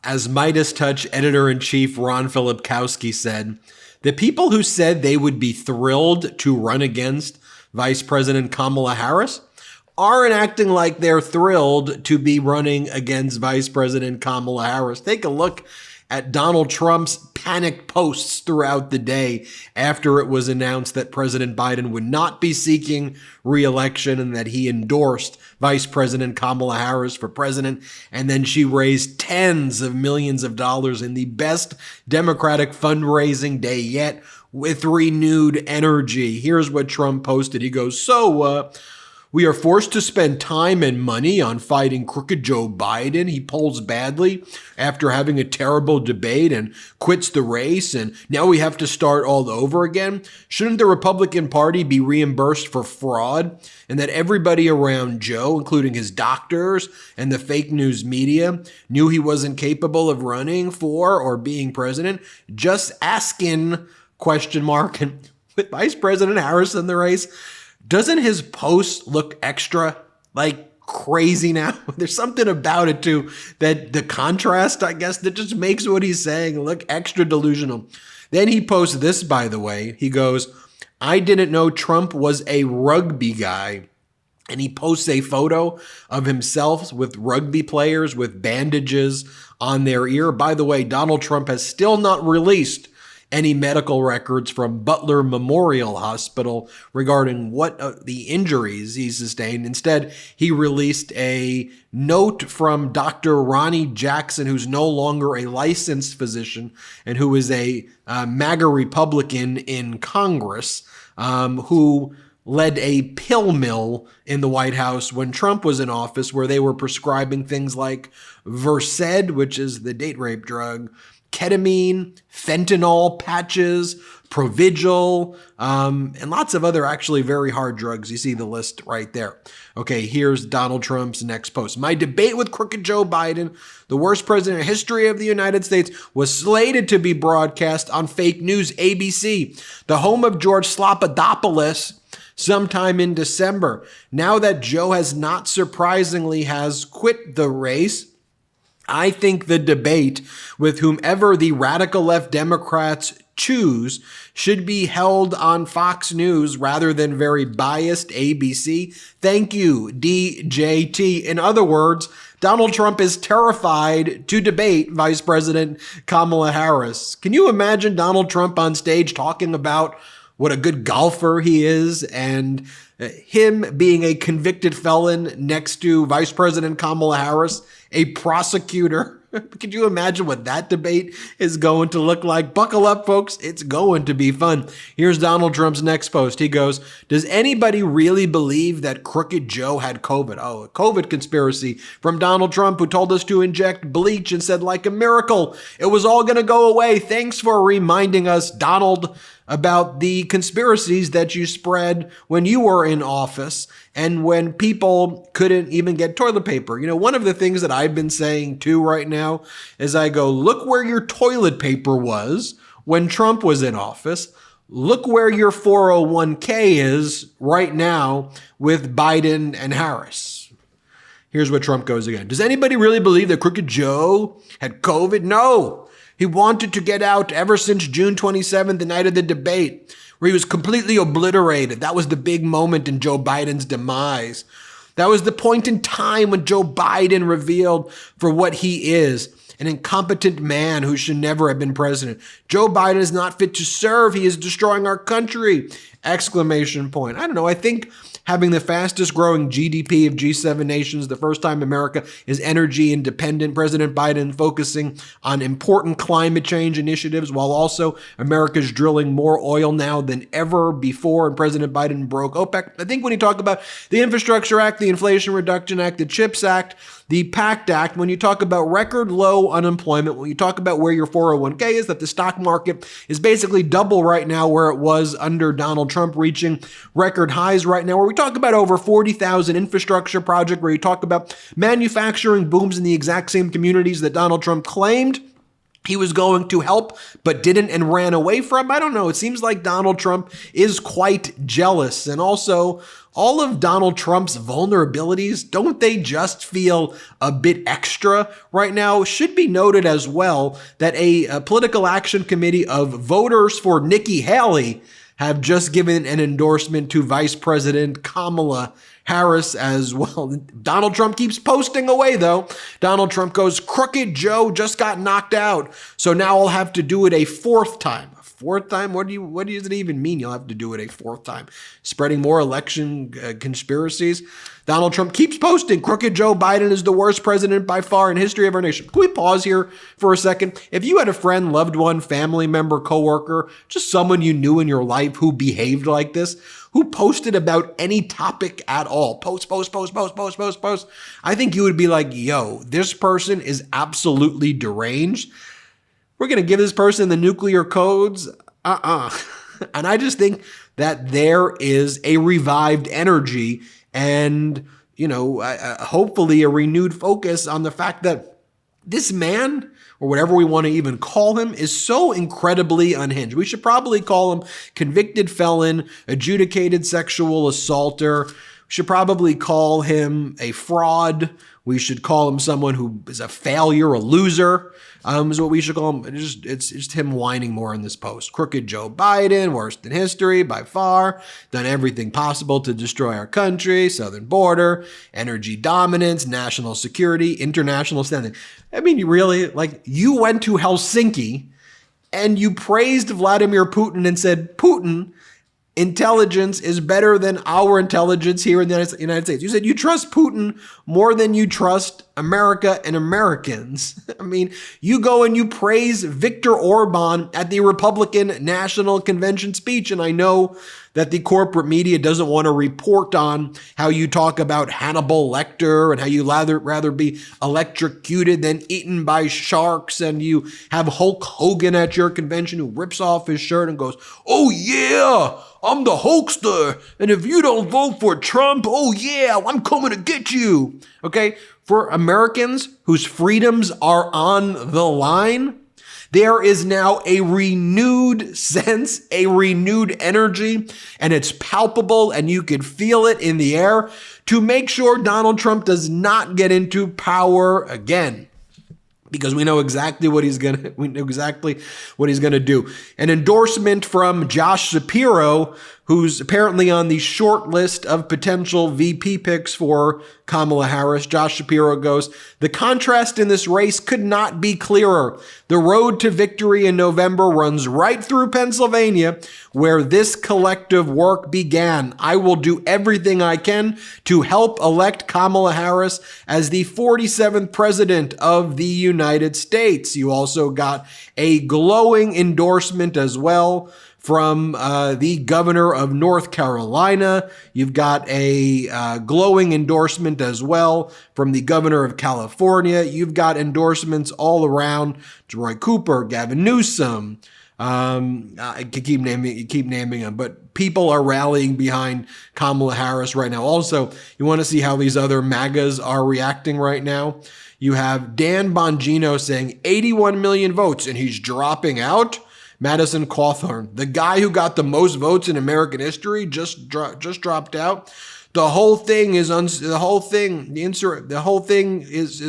As MeidasTouch editor-in-chief Ron Filipkowski said, the people who said they would be thrilled to run against Vice President Kamala Harris aren't acting like they're thrilled to be running against Vice President Kamala Harris. Take a look at Donald Trump's panic posts throughout the day after it was announced that President Biden would not be seeking re-election and that he endorsed Vice President Kamala Harris for president. And then she raised tens of millions of dollars in the best Democratic fundraising day yet with renewed energy. Here's what Trump posted. He goes, we are forced to spend time and money on fighting crooked Joe Biden. He polls badly after having a terrible debate and quits the race, and now we have to start all over again. Shouldn't the Republican Party be reimbursed for fraud? And that everybody around Joe, including his doctors and the fake news media, knew he wasn't capable of running for or being president? Just asking, ? And with Vice President Harris in the race, doesn't his post look extra like crazy now? There's something about it too, that the contrast, I guess, that just makes what he's saying look extra delusional. Then he posts this, by the way. He goes, I didn't know Trump was a rugby guy. And he posts a photo of himself with rugby players with bandages on their ear. By the way, Donald Trump has still not released any medical records from Butler Memorial Hospital regarding what the injuries he sustained. Instead, he released a note from Dr. Ronnie Jackson, who's no longer a licensed physician and who is a Maga Republican in Congress, who led a pill mill in the White House when Trump was in office, where they were prescribing things like Versed, which is the date rape drug, ketamine, fentanyl patches, Provigil, and lots of other actually very hard drugs. You see the list right there. Okay, here's Donald Trump's next post. My debate with crooked Joe Biden, the worst president in history of the United States, was slated to be broadcast on fake news ABC, the home of George Slopadopoulos, sometime in December. Now that Joe has not surprisingly has quit the race, I think the debate with whomever the radical left Democrats choose should be held on Fox News rather than very biased ABC. Thank you, DJT. In other words, Donald Trump is terrified to debate Vice President Kamala Harris. Can you imagine Donald Trump on stage talking about what a good golfer he is and him being a convicted felon next to Vice President Kamala Harris, a prosecutor? Could you imagine what that debate is going to look like? Buckle up, folks. It's going to be fun. Here's Donald Trump's next post. He goes, does anybody really believe that crooked Joe had COVID? Oh, a COVID conspiracy from Donald Trump, who told us to inject bleach and said, like a miracle, it was all going to go away. Thanks for reminding us, Donald, about the conspiracies that you spread when you were in office and when people couldn't even get toilet paper. You know, one of the things that I've been saying too right now is I go, look where your toilet paper was when Trump was in office. Look where your 401k is right now with Biden and Harris. Here's what Trump goes again. Does anybody really believe that crooked Joe had COVID? No. He wanted to get out ever since June 27th, the night of the debate, where he was completely obliterated. That was the big moment in Joe Biden's demise. That was the point in time when Joe Biden revealed for what he is, an incompetent man who should never have been president. Joe Biden is not fit to serve. He is destroying our country! ! I don't know. I think having the fastest growing GDP of G7 nations, the first time America is energy independent, President Biden focusing on important climate change initiatives while also America's drilling more oil now than ever before, and President Biden broke OPEC. I think when you talk about the Infrastructure Act, the Inflation Reduction Act, the CHIPS Act, the PACT Act, when you talk about record low unemployment, when you talk about where your 401k is, that the stock market is basically double right now where it was under Donald Trump, reaching record highs right now, where we talk about over 40,000 infrastructure projects, where you talk about manufacturing booms in the exact same communities that Donald Trump claimed he was going to help but didn't and ran away from. I don't know. It seems like Donald Trump is quite jealous. And also, all of Donald Trump's vulnerabilities, don't they just feel a bit extra right now? Should be noted as well that a political action committee of voters for Nikki Haley have just given an endorsement to Vice President Kamala Harris as well. Donald Trump keeps posting away, though. Donald Trump goes, "Crooked Joe just got knocked out, so now I'll have to do it a fourth time." A fourth time? What does it even mean? You'll have to do it a fourth time. Spreading more election conspiracies. Donald Trump keeps posting, "Crooked Joe Biden is the worst president by far in history of our nation." Can we pause here for a second? If you had a friend, loved one, family member, coworker, just someone you knew in your life who behaved like this, who posted about any topic at all, post, I think you would be like, yo, this person is absolutely deranged. We're going to give this person the nuclear codes. And I just think that there is a revived energy and, hopefully a renewed focus on the fact that this man, or whatever we want to even call him, is so incredibly unhinged. We should probably call him convicted felon, adjudicated sexual assaulter. We should probably call him a fraud. We should call him someone who is a failure, a loser, is what we should call him. It's just him whining more in this post. Crooked Joe Biden, worst in history by far, done everything possible to destroy our country, southern border, energy dominance, national security, international standing. I mean, you went to Helsinki and you praised Vladimir Putin and said, Putin, intelligence is better than our intelligence here in the United States. You said you trust Putin more than you trust America and Americans. I mean, you go and you praise Viktor Orban at the Republican National Convention speech, and I know that the corporate media doesn't want to report on how you talk about Hannibal Lecter and how you rather be electrocuted than eaten by sharks, and you have Hulk Hogan at your convention who rips off his shirt and goes, "Oh yeah, I'm the Hulkster, and if you don't vote for Trump, oh yeah, I'm coming to get you." Okay, for Americans whose freedoms are on the line, there is now a renewed sense, a renewed energy, and it's palpable and you can feel it in the air to make sure Donald Trump does not get into power again. Because we know exactly what he's gonna do. An endorsement from Josh Shapiro, who's apparently on the short list of potential VP picks for Kamala Harris. Josh Shapiro goes, "The contrast in this race could not be clearer. The road to victory in November runs right through Pennsylvania, where this collective work began. I will do everything I can to help elect Kamala Harris as the 47th president of the United States." You also got a glowing endorsement as well from the governor of North Carolina. You've got a glowing endorsement as well from the governor of California. You've got endorsements all around. Roy Cooper, Gavin Newsom. I could keep naming them, but people are rallying behind Kamala Harris right now. Also, you want to see how these other MAGAs are reacting right now. You have Dan Bongino saying 81 million votes and he's dropping out. Madison Cawthorn, the guy who got the most votes in American history, just dropped out. The whole thing is a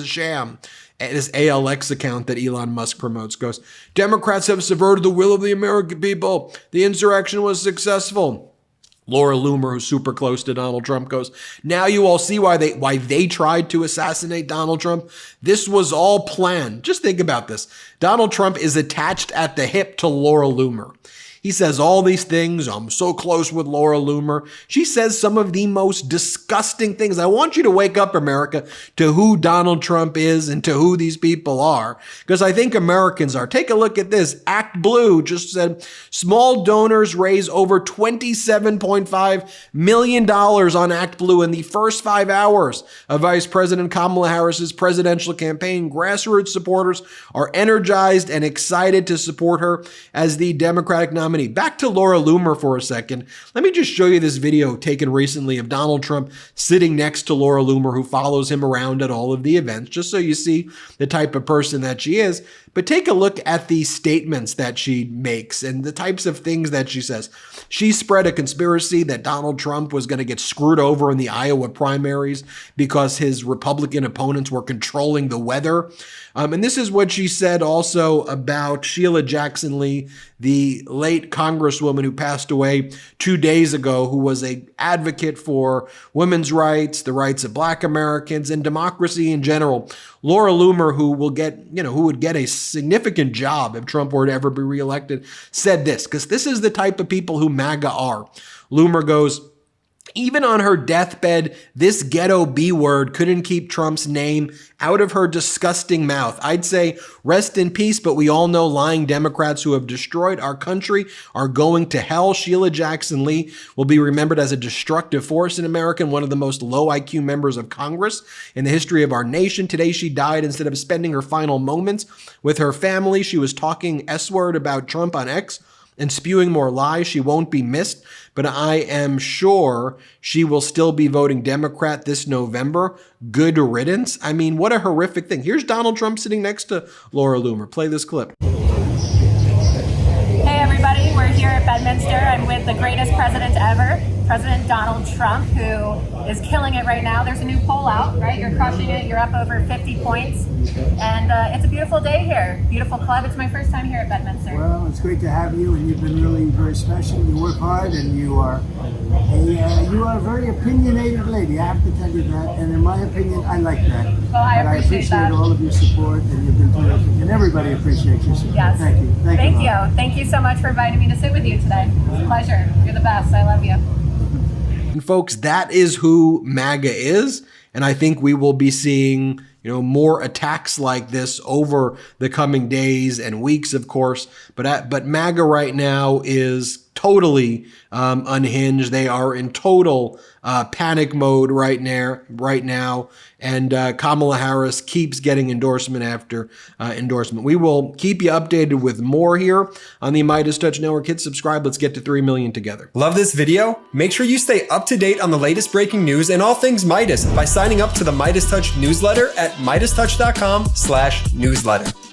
sham. This ALX account that Elon Musk promotes goes, "Democrats have subverted the will of the American people. The insurrection was successful." Laura Loomer, who's super close to Donald Trump, goes, "Now you all see why they tried to assassinate Donald Trump. This was all planned." Just think about this. Donald Trump is attached at the hip to Laura Loomer. He says all these things. "I'm so close with Laura Loomer." She says some of the most disgusting things. I want you to wake up, America, to who Donald Trump is and to who these people are, because I think Americans are. Take a look at this. Act Blue just said small donors raise over $27.5 million on Act Blue in the first 5 hours of Vice President Kamala Harris's presidential campaign. Grassroots supporters are energized and excited to support her as the Democratic nominee nominee. Back to Laura Loomer for a second. Let me just show you this video taken recently of Donald Trump sitting next to Laura Loomer, who follows him around at all of the events, just so you see the type of person that she is. But take a look at the statements that she makes and the types of things that she says. She spread a conspiracy that Donald Trump was going to get screwed over in the Iowa primaries because his Republican opponents were controlling the weather. And this is what she said also about Sheila Jackson Lee, the late congresswoman who passed away 2 days ago, who was an advocate for women's rights, the rights of Black Americans, and democracy in general. Laura Loomer, who would get a significant job if Trump were to ever be reelected, said this, because this is the type of people who MAGA are. Loomer goes, even on her deathbed, this ghetto B word couldn't keep Trump's name out of her disgusting mouth. I'd say rest in peace, but we all know lying Democrats who have destroyed our country are going to hell. Sheila Jackson Lee will be remembered as a destructive force in America and one of the most low IQ members of Congress in the history of our nation. Today, she died instead of spending her final moments with her family. She was talking S-word about Trump on X and spewing more lies. She won't be missed, but I am sure she will still be voting Democrat this November. Good riddance. I mean, what a horrific thing. Here's Donald Trump sitting next to Laura Loomer. Play this clip. Hey everybody, we're here at Bedminster. I'm with the greatest president ever, President Donald Trump, who is killing it right now. There's a new poll out, right? You're crushing it. You're up over 50 points. And it's a beautiful day here. Beautiful club. It's my first time here at Bedminster. Well, it's great to have you, and you've been really very special. You work hard, and you are a very opinionated lady. I have to tell you that. And in my opinion, I like that. Well, I appreciate that. all of your support, and you've been terrific. And everybody appreciates your support. Yes. Thank you. Thank you. Thank you so much for inviting me to sit with you today. It's a pleasure. You're the best. I love you. And folks, that is who MAGA is. And I think we will be seeing, more attacks like this over the coming days and weeks, of course. But MAGA right now is totally unhinged. They are in total panic mode right now. And Kamala Harris keeps getting endorsement after endorsement. We will keep you updated with more here on the MeidasTouch Network. Hit subscribe. Let's get to 3 million together. Love this video? Make sure you stay up to date on the latest breaking news and all things Meidas by signing up to the MeidasTouch newsletter at MeidasTouch.com/newsletter.